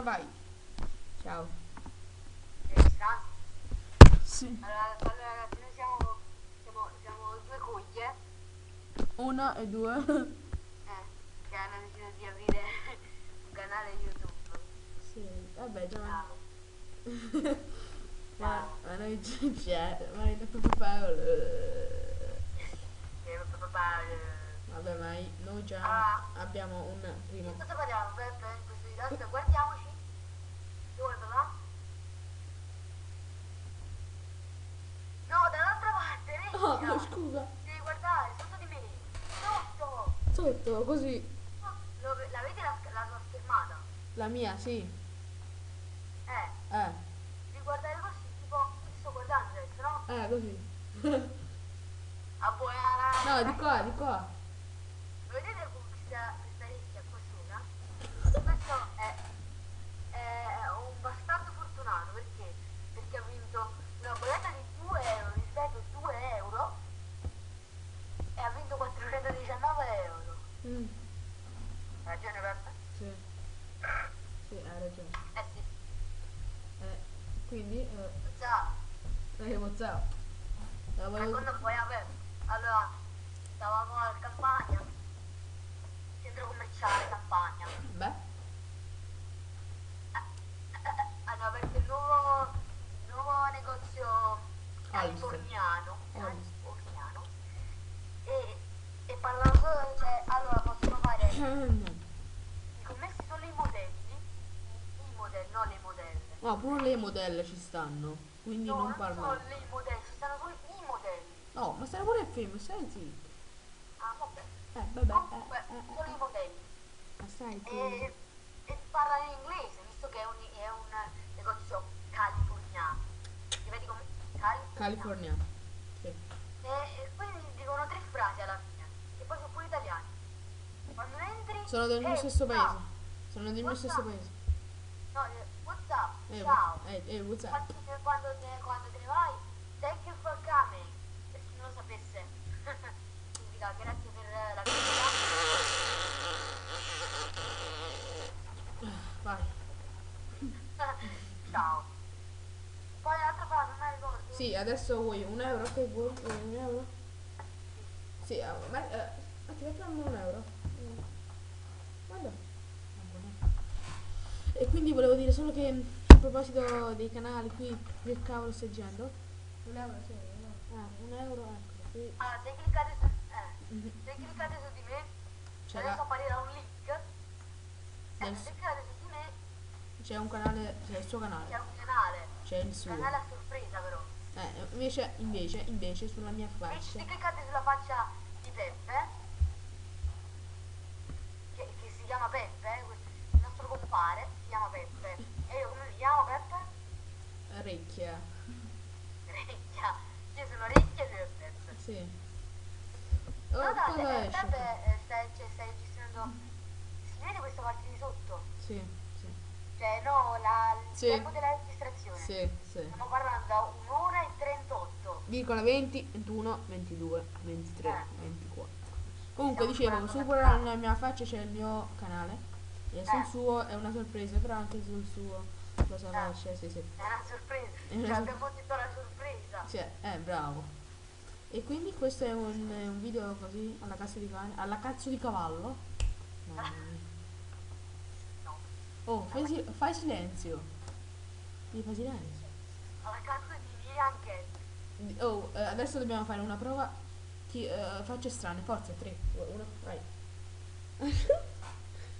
Vai. Ciao. Sì. Allora ragazzi, noi siamo due cuglie Una e due. che hanno deciso di aprire un canale YouTube. Sì. Vabbè, già. Ciao, Ma ciao. noi c'è. Ma hai detto Paolo. Papà, Vabbè, ma noi già allora, abbiamo un di primo. cosa parliamo? Aspetta, in questo video, aspetta, guardiamoci. Dove papà? No, dall'altra parte, Oh, Reccia. scusa. Devi guardare, sotto di me. Sotto. Sotto, così. La vedi la tua schermata? La mia, sì. Eh, Eh. devi guardare così, tipo, io ti sto guardando adesso, no? Così. A buona. No, di qua, di qua. Vedete questa ricchia qua sopra? Questo è un bastardo fortunato perché? Perché ha vinto una bolletta di 2 euro, rispetto 2 euro e ha vinto 419 euro. Mm, Hai ragione Peppe? sì. Sì, hai ragione. Eh sì, Quindi, già, WhatsApp. La volevo- racconta un po' Peppe. Allora, stavamo a Campania, centro commerciale Campania. Beh. Hanno aperto il nuovo negozio Hollister. californiano, Hollister. e parlano solo, cioè, allora possono fare i commessi solo i modelli, non le modelle. No, pure le modelle ci stanno. Quindi No, non non ci sono parlare. le modelle, ci stanno solo i modelli. No, ma stai pure il film, stai zitto. Ah, vabbè. Vabbè, Comunque, solo i modelli. ma stai zitto. E parlano in inglese, visto che è un negozio californiano. Ti vedi come? Californiano. California. Sì. E quindi dicono 3 frasi alla fine, e poi sono pure italiani. Quando entri, Sono del mio stesso what's paese. up? Sono del mio What's stesso up? paese. No, what's up? Ehi, Ciao. what's up? Infatti quando te ne vai, thank you for coming. Per chi non lo sapesse, significa grazie per la visita. Vai. Ciao. Poi l'altra frase, non me la ricordo. Sì, adesso vuoi un euro? Che vuoi? Vuoi un euro? Sì, ti mettiamo un euro. Guarda. E quindi volevo dire solo che a proposito dei canali qui, che cavolo stai dicendo? Un euro, sì, un euro, ecco. Qui. Ah, se cliccate su, Mhm. se cliccate su di me, C'è adesso la- apparirà un link. del- Se cliccate su di me, c'è un canale, c'è il suo c'è canale, un canale. c'è il suo. Canale a sorpresa però. Invece sulla mia E faccia. se cliccate sulla faccia di Peppe, che si chiama Peppe, il nostro compare si chiama Peppe. E io come mi chiamo Peppe? Orecchia. Recchia. Io sono Recchia e lui è Peppe. Sì. Oh, Guardate, cosa esce? Peppe stai registrando. Si vede questa parte di sotto? Sì, sì. Cioè no, il Sì. tempo della registrazione. Sì, sì. Stiamo parlando da 1 ora e 38. Virgola 20, 21, 22, 23, Eh. 24. Comunque Stiamo dicevo, parlando sopra da- la mia faccia c'è il mio canale e sul suo è una sorpresa, però anche sul suo la sua faccia, sì, sì. È una sorpresa. È una Cioè sor- abbiamo detto la sorpresa. Cioè, bravo. E quindi questo è un video così alla cazzo di cane, alla cazzo di cavallo. Mamma mia. No. Oh, fai silenzio. Mi fai silenzio. Alla cazzo di neanche. Oh, adesso dobbiamo fare una prova. Facce strane, forza, 3, 2, 1, vai.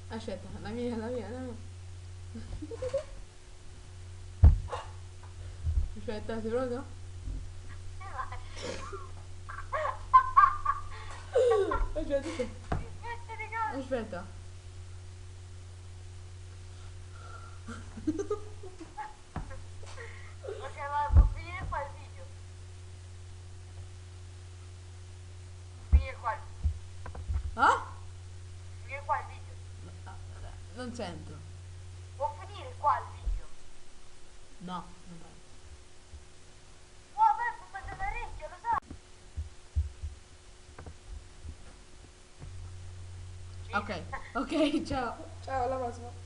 Aspetta, la mia, la mia, la mia. Aspetta, sei pronto? Aspetta, aspetta. Ok, ma può finire qua il video. Finire qua il Ah? Finire qua il video. Non sento. Può finire qua il video. No, non vai. Oh, beh, può mandare l'orecchio, lo sa. Ok, ok, ciao. Ciao, alla prossima.